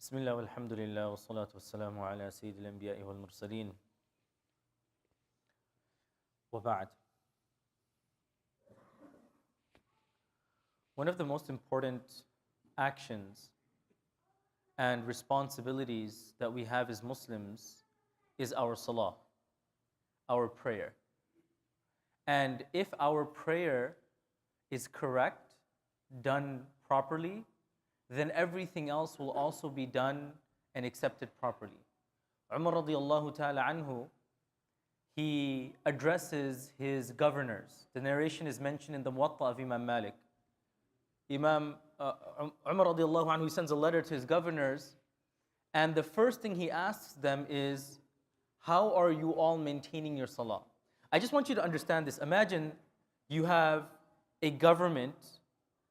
بسم الله والحمد لله والصلاة والسلام على سيد الأنبياء والمرسلين وبعد. One of the most important actions and responsibilities that we have as Muslims is our salah, our prayer. And if our prayer is correct, done properly, then everything else will also be done and accepted properly. Umar radiallahu ta'ala anhu, he addresses his governors. The narration is mentioned in the Muwatta of Imam Malik. Umar radiallahu anhu, he sends a letter to his governors, and the first thing he asks them is, how are you all maintaining your salah? I just want you to understand this. Imagine you have a government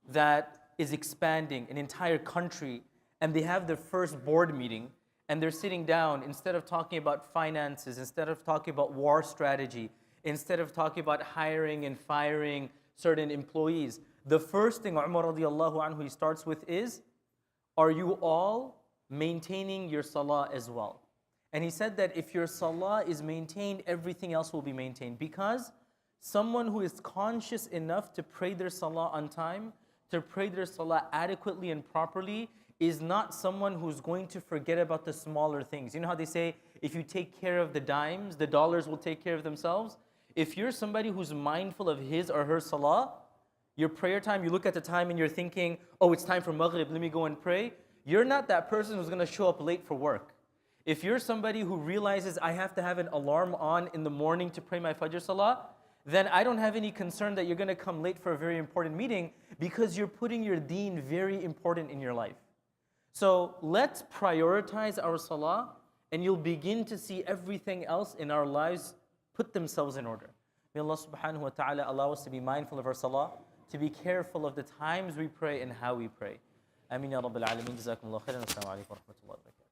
that is expanding an entire country, and they have their first board meeting, and they're sitting down, instead of talking about finances, instead of talking about war strategy, instead of talking about hiring and firing certain employees, the first thing Umar radiallahu anhu he starts with is, are you all maintaining your salah as well? And he said that if your salah is maintained, everything else will be maintained, because someone who is conscious enough to pray their salah on time, to pray their salah adequately and properly, is not someone who's going to forget about the smaller things. You know how they say, if you take care of the dimes, the dollars will take care of themselves? If you're somebody who's mindful of his or her salah, your prayer time, you look at the time and you're thinking, oh, it's time for Maghrib, let me go and pray. You're not that person who's going to show up late for work. If you're somebody who realizes I have to have an alarm on in the morning to pray my Fajr Salah, then I don't have any concern that you're going to come late for a very important meeting, because you're putting your deen very important in your life. So let's prioritize our salah, and you'll begin to see everything else in our lives put themselves in order. May Allah subhanahu wa ta'ala allow us to be mindful of our salah, to be careful of the times we pray and how we pray. Ameen ya Rabbil Alameen. Jazakumullah khairan. Assalamu alaikum wa rahmatullahi wa barakatuh.